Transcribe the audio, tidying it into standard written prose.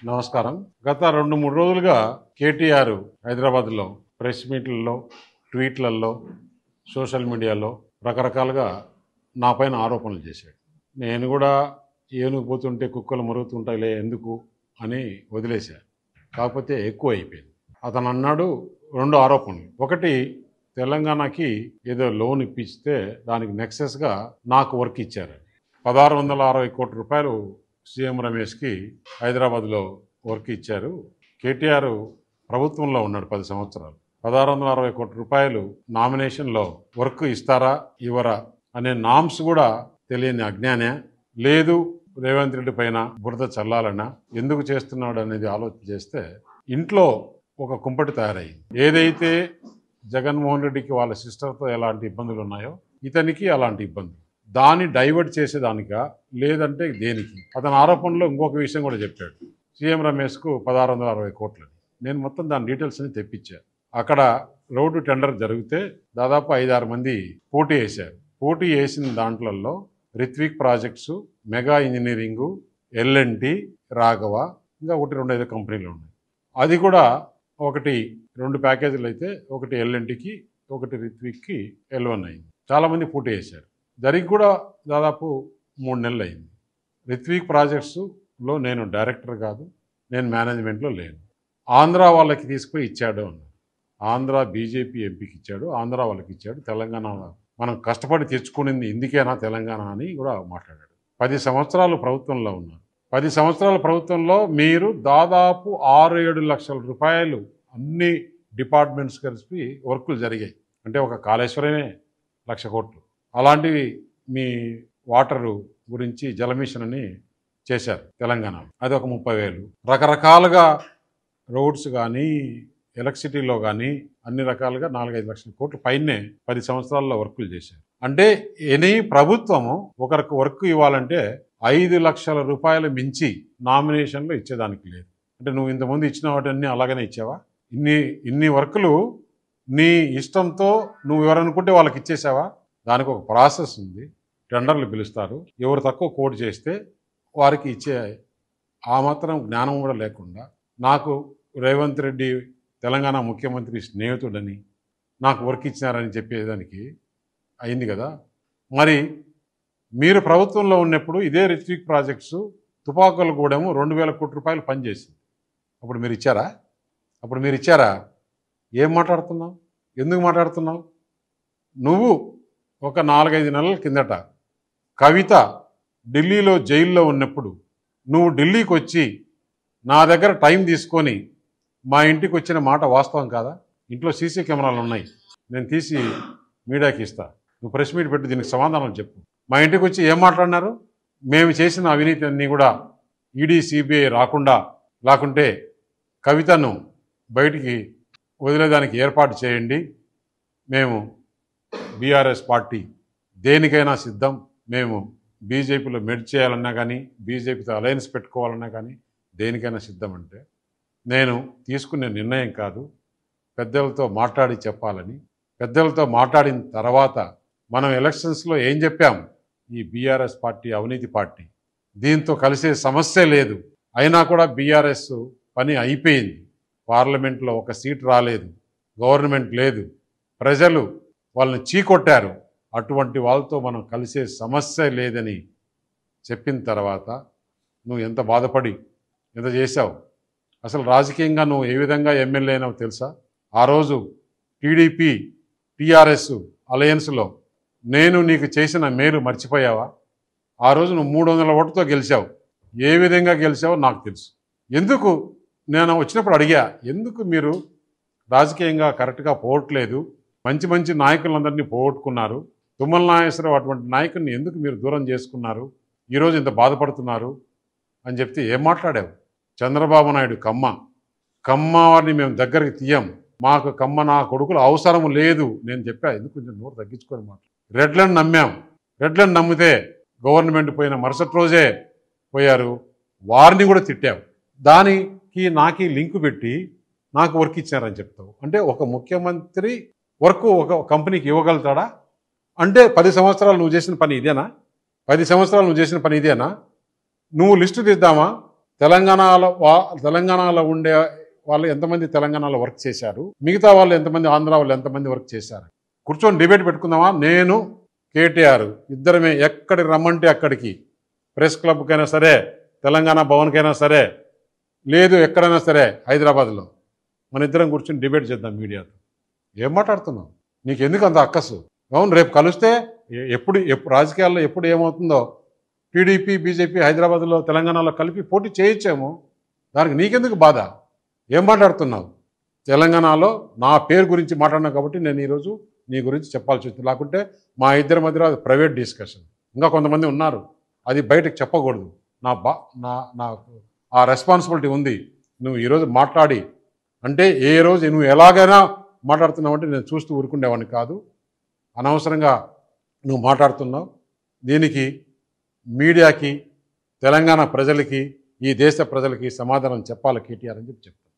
నమస్కారం. గత 2-3 రోజులుగా కేటీఆర్ హైదరాబాద్లో ప్రెస్ మీట్లలో, ట్వీట్లలో, సోషల్ మీడియాలో రకరకాలుగా నా పైన ఆరోపణలు చేశాడు. నేను కూడా ఏనుగు పోతుంటే కుక్కలు మరుగుతుంటాయిలే ఎందుకు అని వదిలేశా. కాకపోతే ఎక్కువ అయిపోయింది. అతను అన్నాడు 2 ఆరోపణలు. ఒకటి, తెలంగాణకి ఏదో లోన్ ఇప్పిస్తే దానికి నెక్సెస్గా నాకు వర్క్ ఇచ్చారు. 1660 కోట్ల రూపాయలు సీఎం రమేష్కి హైదరాబాద్లో వర్క్ ఇచ్చారు. కేటీఆర్ ప్రభుత్వంలో ఉన్నాడు 10 సంవత్సరాలు. 1660 కోట్ల రూపాయలు నామినేషన్లో వర్క్ ఇస్తారా ఇవ్వరా అనే నామ్స్ కూడా తెలియని అజ్ఞానే. లేదు రేవంత్ రెడ్డి పైన బురద చల్లాలన్నా ఎందుకు చేస్తున్నాడు అనేది ఆలోచన చేస్తే ఇంట్లో ఒక కుంపటి తయారయ్యింది. ఏదైతే జగన్మోహన్ రెడ్డికి వాళ్ళ సిస్టర్తో ఎలాంటి ఇబ్బందులు ఉన్నాయో ఇతనికి అలాంటి ఇబ్బందులు. దాన్ని డైవర్ట్ చేసేదానికా లేదంటే దేనికి? అతని ఆరోపణలో ఇంకొక విషయం కూడా చెప్పాడు. సీఎం రమేష్కు 1660 కోట్లని. నేను మొత్తం దాని డీటెయిల్స్ అని తెప్పించా. అక్కడ రోడ్డు టెండర్ జరిగితే దాదాపు 5-6 మంది పోటీ వేశారు. పోటీ వేసిన దాంట్లలో Ritwik projects, Megha engineering, L N T, Raghava, ఇంకా 1-2 ఏదో కంపెనీలు ఉన్నాయి. అది కూడా 1-2 ప్యాకేజీలు అయితే ఒకటి ఎల్ఎన్టీకి, ఒకటి రిత్విక్కి L1 అయింది. చాలామంది పోటీ వేశారు. జరిగి కూడా దాదాపు 3 నెలలు అయింది. రిత్విక్ ప్రాజెక్ట్స్లో నేను డైరెక్టర్ కాదు, నేను మేనేజ్మెంట్లో లేను. ఆంధ్ర వాళ్ళకి తీసుకుపోయి ఇచ్చాడు అన్నారు. ఆంధ్ర బీజేపీ ఎంపీకి ఇచ్చాడు, ఆంధ్ర వాళ్ళకి ఇచ్చాడు. తెలంగాణ మనం కష్టపడి తెచ్చుకునింది ఇందుకేనా తెలంగాణ అని కూడా మాట్లాడాడు. 10 సంవత్సరాలు ప్రభుత్వంలో ఉన్నారు. 10 సంవత్సరాల ప్రభుత్వంలో మీరు దాదాపు 6-7 లక్షల రూపాయలు అన్ని డిపార్ట్మెంట్స్ కలిసి వర్కులు జరిగాయి. అంటే ఒక కాళేశ్వరమే 1,00,000 కోట్లు. అలాంటివి మీ వాటరు గురించి జలమిషన్ అని చేశారు తెలంగాణ. అది ఒక 30,000. రకరకాలుగా రోడ్స్ కానీ ఎలక్ట్రిసిటీలో కానీ అన్ని రకాలుగా 4-5 లక్షల కోట్ల పైనే 10 సంవత్సరాల్లో వర్కులు చేశారు. అంటే ఎనీ ప్రభుత్వము ఒకరికి వర్క్ ఇవ్వాలంటే 5 లక్షల రూపాయలు మించి నామినేషన్లో ఇచ్చేదానికి లేదు. అంటే నువ్వు ఇంతకుముందు ఇచ్చిన వాటిని అలాగనే ఇచ్చావా? ఇన్ని వర్కులు నీ ఇష్టంతో నువ్వు ఎవరనుకుంటే వాళ్ళకి ఇచ్చేసావా? దానికి ఒక ప్రాసెస్ ఉంది. టెండర్లు పిలుస్తారు. ఎవరు తక్కువ కోడ్ చేస్తే వారికి ఇచ్చే ఆ మాత్రం జ్ఞానం కూడా లేకుండా నాకు రేవంత్ రెడ్డి తెలంగాణ ముఖ్యమంత్రి స్నేహితుడని నాకు వర్క్ ఇచ్చినారని చెప్పేదానికి అయింది కదా. మరి మీరు ప్రభుత్వంలో ఉన్నప్పుడు ఇదే రిత్విక్ ప్రాజెక్ట్స్ తుపాకులు కూడా 2,000 కోట్ల రూపాయలు పనిచేసింది. అప్పుడు మీరు ఇచ్చారా? ఏం మాట్లాడుతున్నావు? ఎందుకు మాట్లాడుతున్నావు? నువ్వు ఒక 4-5 నెలల కిందట కవిత ఢిల్లీలో జైల్లో ఉన్నప్పుడు నువ్వు ఢిల్లీకి వచ్చి నా దగ్గర టైం తీసుకొని మా ఇంటికి వచ్చిన మాట వాస్తవం కాదా? ఇంట్లో సీసీ కెమెరాలు ఉన్నాయి, నేను తీసి మీడియాకి ఇస్తా. నువ్వు ప్రెస్ మీట్ పెట్టి దీనికి సమాధానం చెప్పు. మా ఇంటికి వచ్చి ఏం మాట్లాడినారు? మేము చేసిన అవినీతి అన్నీ కూడా ఈడీ సిబిఐ లేకుంటే కవితను బయటికి వదిలేదానికి ఏర్పాటు చేయండి. మేము బీఆర్ఎస్ పార్టీ దేనికైనా సిద్ధం. మేము బీజేపీలో మెర్జ్ చేయాలన్నా కానీ, బీజేపీతో అలయన్స్ పెట్టుకోవాలన్నా కానీ దేనికైనా సిద్ధం. అంటే నేను తీసుకునే నిర్ణయం కాదు, పెద్దలతో మాట్లాడి చెప్పాలని. పెద్దలతో మాట్లాడిన తర్వాత మనం ఎలక్షన్స్లో ఏం చెప్పాం? ఈ బీఆర్ఎస్ పార్టీ అవినీతి పార్టీ, దీంతో కలిసే సమస్య లేదు. అయినా కూడా బీఆర్ఎస్ పని అయిపోయింది. పార్లమెంట్లో ఒక సీట్ రాలేదు, గవర్నమెంట్ లేదు, ప్రజలు వాళ్ళని చీకొట్టారు. అటువంటి వాళ్ళతో మనం కలిసే సమస్య లేదని చెప్పిన తర్వాత నువ్వు ఎంత బాధపడి ఎంత చేశావు? అసలు రాజకీయంగా నువ్వు ఏ విధంగా ఎమ్మెల్యే అయినావు తెలుసా? ఆ రోజు టీడీపీ టీఆర్ఎస్ అలయన్స్లో నేను నీకు చేసిన మేలు మర్చిపోయావా? ఆ రోజు నువ్వు 300 ఓటుతో గెలిచావు. ఏ విధంగా గెలిచావో నాకు తెలుసు. ఎందుకు నేను వచ్చినప్పుడు అడిగా, ఎందుకు మీరు రాజకీయంగా కరెక్ట్గా పోవట్లేదు? మంచి నాయకులందరినీ పోగొట్టుకున్నారు. తుమ్మల నాగేశ్వరరావు అటువంటి నాయకుడిని ఎందుకు మీరు దూరం చేసుకున్నారు? ఈరోజు ఇంత బాధపడుతున్నారు అని చెప్తే ఏం మాట్లాడావు? చంద్రబాబు నాయుడు కమ్మ వారిని మేము దగ్గరికి తీయం, మాకు కమ్మ నా కొడుకులు అవసరం లేదు నేను చెప్పా. ఎందుకు కొంచెం నోరు తగ్గించుకొని మాట. రెడ్లను నమ్మాం. రెడ్లను నమ్మితే గవర్నమెంట్ పోయిన మరుసటి రోజే పోయారు. వారిని కూడా తిట్టావు. దానికి నాకి లింకు పెట్టి నాకు వర్క్ ఇచ్చారని చెప్తావు. అంటే ఒక ముఖ్యమంత్రి వర్క్ ఒక కంపెనీకి ఇవ్వగలుగుతాడా? అంటే 10 సంవత్సరాలు నువ్వు చేసిన పని ఇదేనా? 10 సంవత్సరాలు నువ్వు చేసిన పని ఇదేనా? నువ్వు లిస్టు తీద్దామా? తెలంగాణలో ఉండే వాళ్ళు ఎంతమంది తెలంగాణలో వర్క్ చేశారు, మిగతా వాళ్ళు ఎంతమంది, ఆంధ్ర వాళ్ళు ఎంతమంది వర్క్ చేశారు, కూర్చొని డిబేట్ పెట్టుకుందామా? నేను కేటీఆర్ ఇద్దరమే ఎక్కడికి రమ్మంటే అక్కడికి, ప్రెస్ క్లబ్కైనా సరే, తెలంగాణ భవన్కైనా సరే, లేదు ఎక్కడైనా సరే హైదరాబాద్లో మన ఇద్దరం కూర్చొని డిబేట్ చేద్దాం మీడియాతో. ఏం మాట్లాడుతున్నావు? నీకు ఎందుకు అంత అక్కసు? అవును, రేపు కలిస్తే ఎప్పుడు రాజకీయాల్లో ఎప్పుడు ఏమవుతుందో, టీడీపీ బీజేపీ హైదరాబాద్లో తెలంగాణలో కలిపి పోటీ చేయించాము, దానికి నీకెందుకు బాధ? ఏం మాట్లాడుతున్నావు? తెలంగాణలో నా పేరు గురించి మాట్లాడినా కాబట్టి నేను ఈరోజు నీ గురించి చెప్పాల్సి వచ్చింది. లేకుంటే మా ఇద్దరి మధ్యలో అది ప్రైవేట్ డిస్కషన్. ఇంకా కొంతమంది ఉన్నారు, అది బయటకు చెప్పకూడదు. నాకు ఆ రెస్పాన్సిబిలిటీ ఉంది. నువ్వు ఈరోజు మాట్లాడి అంటే ఏ రోజు నువ్వు ఎలాగైనా మాట్లాడుతున్నావు అంటే నేను చూస్తూ ఊరుకుండేవాడిని కాదు. అనవసరంగా నువ్వు మాట్లాడుతున్నావు. దీనికి మీడియాకి, తెలంగాణ ప్రజలకి, ఈ దేశ ప్రజలకి సమాధానం చెప్పాలి కేటీఆర్ అని చెప్తాను.